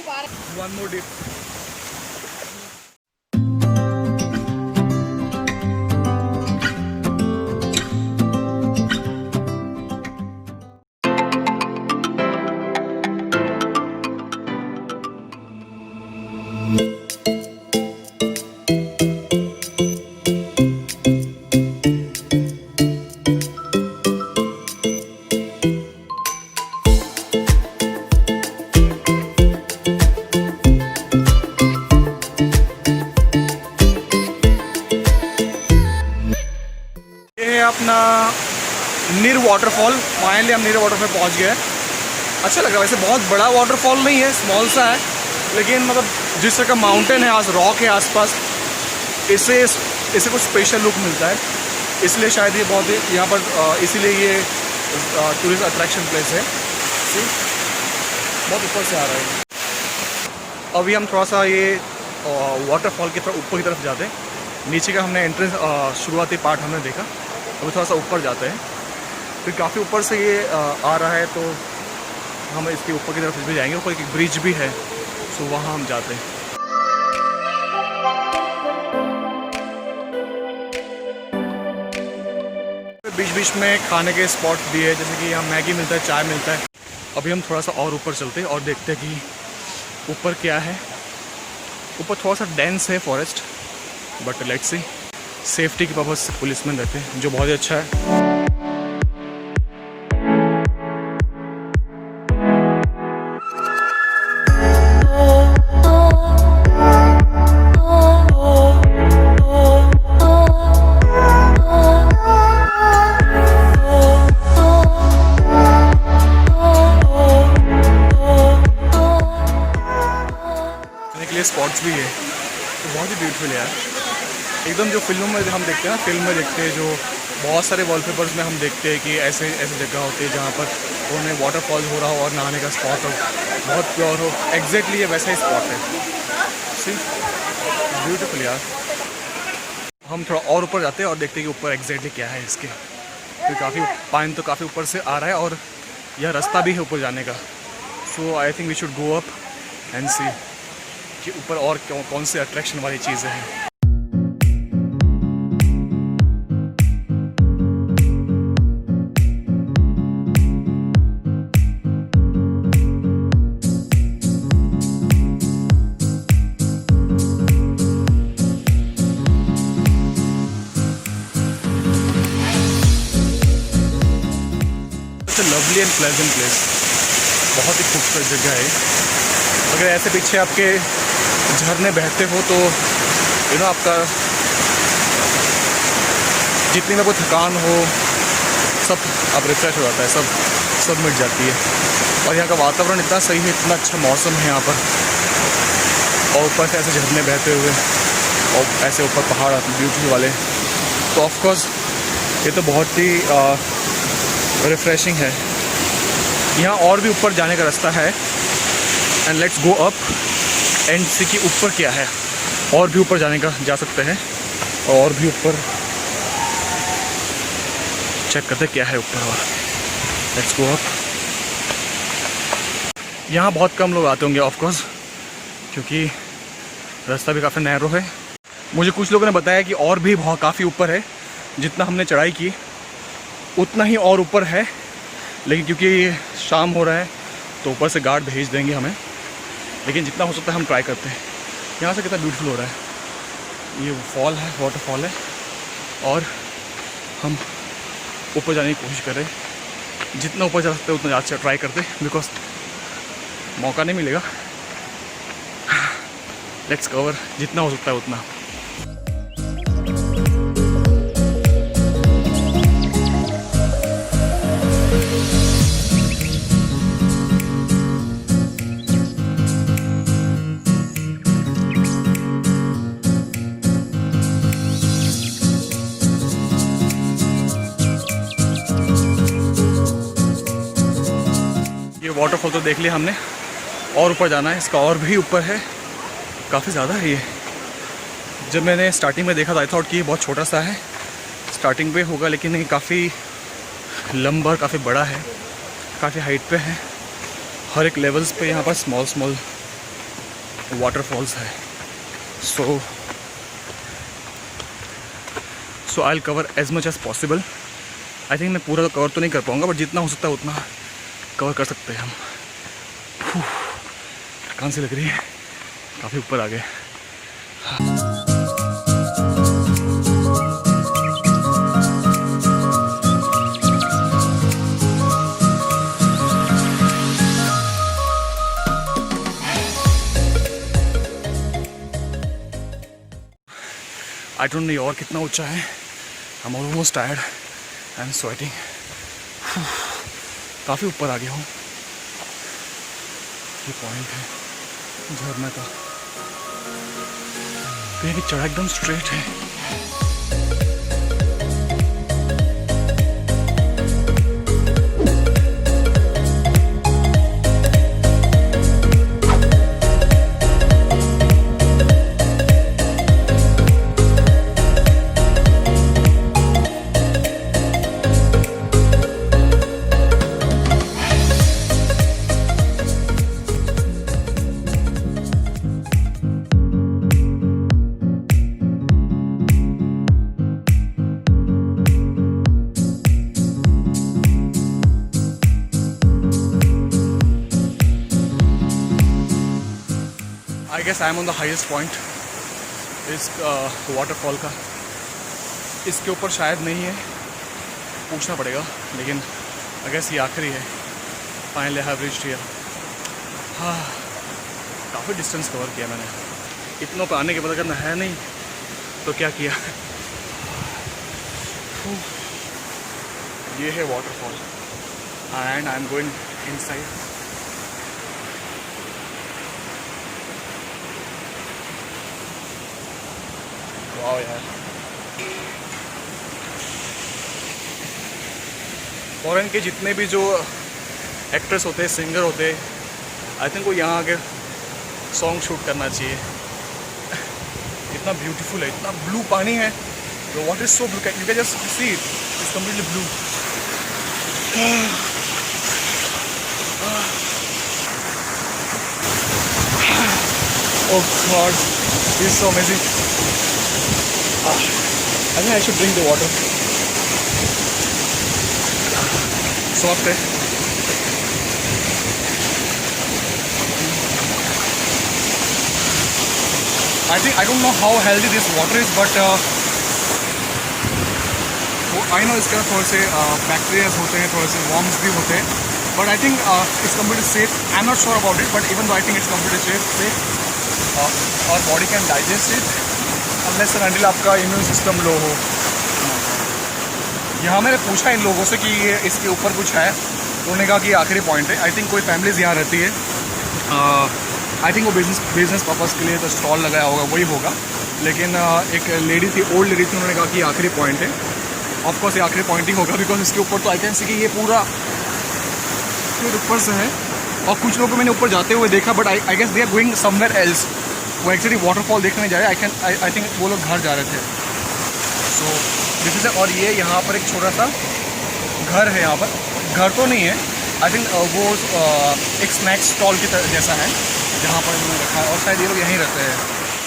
One more dip. अपना नीर waterfall, finally हम नीर वाटरफॉल पहुंच गए। अच्छा लग रहा है, वैसे बहुत बड़ा वाटरफॉल नहीं है, स्मॉल सा है, लेकिन मतलब जिस तरह का माउंटेन है, आज रॉक है आसपास, इसे कुछ स्पेशल लुक मिलता है, इसलिए शायद ये बहुत यहाँ पर इसीलिए ये टूरिस्ट अट्रैक्शन प्लेस है। सी बहुत ऊपर से आ रहा है। अभी हम थोड़ा सा ये वाटरफॉल की तरफ ऊपर की तरफ जाते हैं। नीचे का हमने एंट्रेंस शुरुआती पार्ट हमने देखा, अभी थोड़ा सा ऊपर जाते हैं। फिर काफ़ी ऊपर से ये आ रहा है, तो हम इसके ऊपर की तरफ भी जाएंगे। ऊपर एक ब्रिज भी है, तो वहाँ हम जाते हैं। बीच बीच में खाने के स्पॉट भी है, जैसे कि यहाँ मैगी मिलता है, चाय मिलता है। अभी हम थोड़ा सा और ऊपर चलते हैं और देखते हैं कि ऊपर क्या है। ऊपर थोड़ा सा डेंस है forest, but let's see. Safety के पर्पज से पुलिसमैन रहते हैं, जो बहुत ही अच्छा है। स्पॉट्स भी है, तो बहुत ही ब्यूटीफुल है यार, एकदम जो फिल्मों में हम देखते हैं ना, फिल्म में देखते हैं, जो बहुत सारे वॉलपेपर्स में हम देखते हैं कि ऐसे ऐसे जगह होती है जहाँ पर उन्हें वाटरफॉल हो रहा हो और नहाने का स्पॉट हो, बहुत प्योर हो। एग्जैक्टली ये वैसा ही स्पॉट है। सी ब्यूटीफुल यार। हम थोड़ा और ऊपर जाते हैं और देखते हैं कि ऊपर एग्जैक्टली क्या है इसके। तो काफ़ी पानी तो काफ़ी ऊपर से आ रहा है और यह रास्ता भी है ऊपर जाने का। So I think we should go up and see कि ऊपर और कौन से अट्रैक्शन वाली चीज़ें हैं। लवली एंड प्लेजेंट प्लेस, बहुत ही खूबसूरत जगह है। अगर ऐसे पीछे आपके झरने बहते हो तो आपका जितनी में कोई थकान हो सब आप रिफ्रेश हो जाता है, सब मिट जाती है। और यहाँ का वातावरण इतना सही है, इतना अच्छा मौसम है यहाँ पर, और ऊपर से ऐसे झरने बहते हुए और ऐसे ऊपर पहाड़ आते ब्यूटीफुल वाले, तो ऑफकोर्स ये तो बहुत ही रिफ्रेशिंग है। यहाँ और भी ऊपर जाने का रास्ता है, and let's go up and see कि ऊपर क्या है। और भी ऊपर जाने का जा सकते हैं, और भी ऊपर चेक करते क्या है ऊपर। और लेट्स गो अप। यहाँ बहुत कम लोग आते होंगे ऑफकोर्स, क्योंकि रास्ता भी काफ़ी नैरो है। मुझे कुछ लोगों ने बताया कि और भी बहुत काफ़ी ऊपर है, जितना हमने चढ़ाई की उतना ही और ऊपर है, लेकिन क्योंकि शाम हो रहा है तो ऊपर से गार्ड भेज देंगे हमें, लेकिन जितना हो सकता है हम ट्राई करते हैं। यहाँ से कितना ब्यूटीफुल हो रहा है, ये फॉल है, वाटरफॉल है, और हम ऊपर जाने की कोशिश कर रहे हैं। जितना ऊपर जा सकते हैं उतना ज़्यादा ट्राई करते हैं, बिकॉज मौका नहीं मिलेगा। लेट्स कवर जितना हो सकता है उतना। वाटरफॉल तो देख लिया हमने, और ऊपर जाना है, इसका और भी ऊपर है, काफ़ी ज़्यादा है ये। जब मैंने स्टार्टिंग में देखा था आई थॉट कि ये बहुत छोटा सा है, स्टार्टिंग पे होगा, लेकिन ये काफ़ी लंबा, काफ़ी बड़ा है, काफ़ी हाइट पे है। हर एक लेवल्स पे यहाँ पर स्मॉल वाटरफॉल्स है। So I will cover as much as possible. I think मैं पूरा कवर तो नहीं कर पाऊँगा, बट जितना हो सकता है उतना कवर कर सकते हैं हम। थकान सी लग रही है, काफ़ी ऊपर आ गए। आई डोंट नो और कितना ऊंचा है। I am almost tired, I am sweating. काफ़ी ऊपर आ गया हूँ। ये पॉइंट है झरने का। तो ये चढ़ा एकदम स्ट्रेट है। I guess I am on the highest point इस वाटरफॉल का। इसके ऊपर शायद नहीं है, पूछना पड़ेगा, लेकिन आई गेस ये आखिरी है। Finally I have reached here. हाँ, काफ़ी डिस्टेंस कवर किया मैंने। इतनों पे आने के बाद अगर नहाया नहीं तो क्या किया। ये है waterfall and I am going inside. Wow यार, फॉरेन के जितने भी जो एक्ट्रेस होते हैं, सिंगर होते हैं, आई थिंक वो यहाँ आके सॉन्ग शूट करना चाहिए। इतना ब्यूटीफुल है, इतना ब्लू पानी है। The water is so blue, you can just see it, it's completely blue. Oh God, this is so amazing. I think I should drink the water. Soft है। I don't know how healthy this water is, but I know इसके अंदर थोड़े से bacterias होते हैं, थोड़े से worms भी होते हैं, but I think it's completely safe. I'm not sure about it, but even though I think it's completely safe, our body can digest it. unless and until आपका इम्यून सिस्टम लो हो। यहाँ मैंने पूछा इन लोगों से कि ये इसके ऊपर कुछ है, तो उन्होंने कहा कि ये आखिरी पॉइंट है। आई थिंक कोई फैमिलीज़ यहाँ रहती है। आई थिंक वो बिजनेस पर्पज़ के लिए तो स्टॉल लगाया होगा, वही होगा। लेकिन एक लेडी थी, ओल्ड लेडी थी, उन्होंने कहा कि ये आखिरी पॉइंट है। ऑफकोर्स ये आखिरी पॉइंट ही होगा, बिकॉज इसके ऊपर तो आई कैन सी कि ये पूरा फिर ऊपर से है। और कुछ लोगों को मैंने ऊपर जाते हुए देखा, but I guess they are going somewhere else. वो एक्चुअली वाटरफॉल देखने जा रहे हैं। आई थिंक वो लोग घर जा रहे थे। So this is. और ये यहाँ पर एक छोटा सा घर है। यहाँ पर घर तो नहीं है, आई थिंक वो एक स्नैक स्टॉल की तरह जैसा है, जहाँ पर इन्होंने रखा है। और शायद ये लोग यहीं रहते हैं।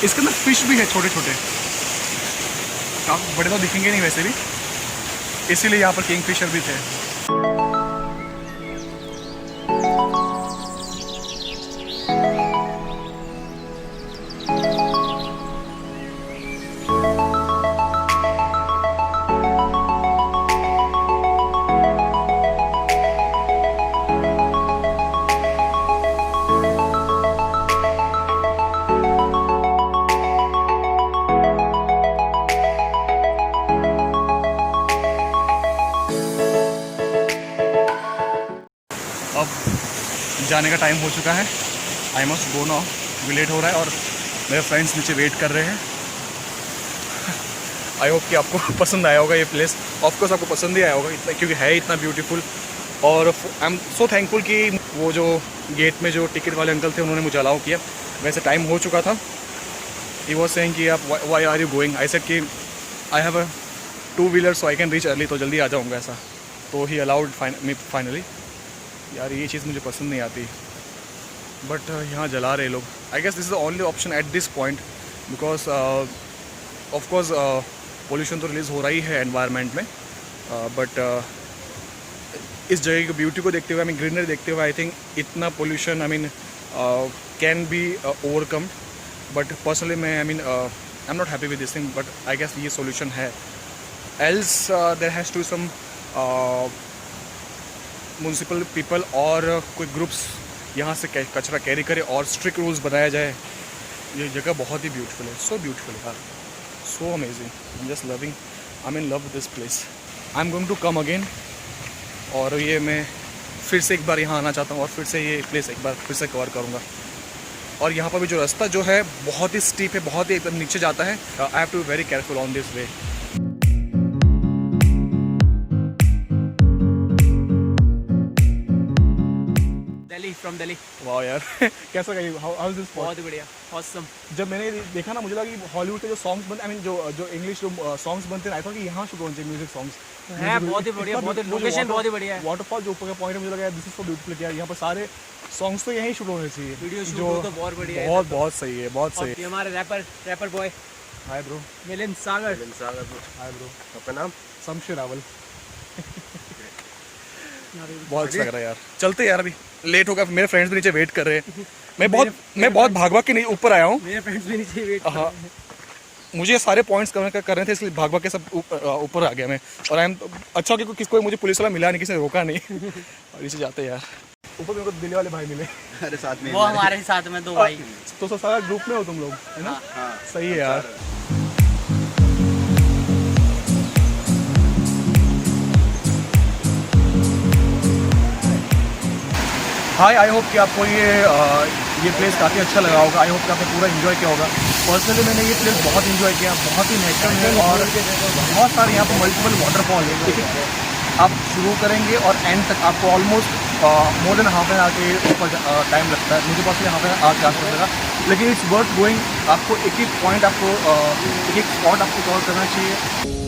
इसके अंदर फिश भी है, छोटे छोटे। काफ़ी बड़े तो दिखेंगे नहीं वैसे भी, इसीलिए यहाँ पर किंग फिशर भी थे। अब जाने का टाइम हो चुका है। I must go now, late हो रहा है और मेरे फ्रेंड्स नीचे वेट कर रहे हैं। आई होप कि आपको पसंद आया होगा ये प्लेस। ऑफकोर्स आपको पसंद ही आया होगा, इतना क्योंकि है इतना ब्यूटीफुल। और आई एम सो थैंकफुल कि वो जो गेट में जो टिकट वाले अंकल थे उन्होंने मुझे अलाउ किया। वैसे टाइम हो चुका था। ही वाज सेइंग कि आप why are you going. I said कि I have a 2 wheeler so I can reach early, तो जल्दी आ जाऊँगा ऐसा। तो ही अलाउड मी फाइनली। यार ये चीज़ मुझे पसंद नहीं आती, बट यहाँ जला रहे लोग। I guess this is the only option at this point, because of course pollution तो रिलीज़ हो रही है एनवायरनमेंट में, बट इस जगह की ब्यूटी को देखते हुए, आई मीन ग्रीनरी देखते हुए, आई थिंक इतना pollution I mean can be overcome. But personally मैं I mean I am not happy with this thing, but I guess ये सोल्यूशन है. Else there has to some municipal people और कोई groups यहाँ से कचरा carry करे और स्ट्रिक्ट रूल्स बनाया जाए. ये जगह बहुत ही ब्यूटीफुल है, सो ब्यूटीफुल यार, so amazing. I am just loving, I am in love with this place. I am going to come again, और ये मैं फिर से एक बार यहाँ आना चाहता हूँ और फिर से ये प्लेस एक बार फिर से कवर करूँगा. और यहाँ पर भी जो रास्ता जो है बहुत ही स्टीप है, बहुत ही एकदम नीचे जाता है. I have to be very careful on this way. From Delhi. वाह यार कैसा गई, हाउ इज दिस? बहुत ही बढ़िया, ऑसम. जब मैंने देखा ना, मुझे लगा कि हॉलीवुड के जो सॉन्ग्स बनते, आई मीन जो इंग्लिश जो सॉन्ग्स बनते हैं, आई थॉट कि यहाँ शूट होने चाहिए म्यूजिक सॉन्ग्स. है बहुत ही बढ़िया, बहुत ही लोकेशन बहुत ही बढ़िया है. वाटरफॉल जो ऊपर का पॉइंट है, मुझे लगा दिस इज सो ब्यूटीफुल किया. यहाँ पर सारे सॉन्ग्स तो यहीं शूट होने चाहिए. वीडियो शूट हो तो बहुत बढ़िया है. बहुत सही है, बहुत सही है. ये हमारे rapper boy. Hi bro. Milind Sagar. Hi bro. आपका नाम? शमशेर रावल. बहुत अच्छा लग रहा है यार. चलते यार, अभी लेट होगा, मेरे फ्रेंड्स भी नीचे वेट कर रहे हैं. मैं बहुत भाग के नहीं ऊपर आया हूँ. मेरे फ्रेंड्स भी नीचे वेट. हाँ, मुझे सारे पॉइंट्स कर रहे थे, इसलिए भाग के सब ऊपर आ गया मैं. और आई एम अच्छा कि किसको मुझे पुलिस वाला मिला नहीं, किसी ने रोका नहीं. और नीचे जाते हैं यार. ऊपर मेरे को दिल्ली वाले भाई मिले. अरे साथ में वो हमारे साथ में 2 भाई. तो सारा ग्रुप में हो तुम लोग, है ना? हाँ. सही है यार. हाय, आई होप कि आपको ये प्लेस काफ़ी अच्छा लगा होगा. आई होप कि आपने पूरा एंजॉय किया होगा. पर्सनली मैंने ये प्लेस बहुत एंजॉय किया. बहुत ही नेचुरल है और बहुत सारे यहाँ पर मल्टीपल वाटरफॉल है. देखिए, आप शुरू करेंगे और एंड तक आपको almost more than half an hour के ऊपर टाइम लगता है. मुझे पर्सनली हाफ एन आवर के आसपास लगा, लेकिन इट्स वर्थ गोइंग. आपको एक एक पॉइंट, आपको एक एक स्पॉट आपको कवर करना चाहिए.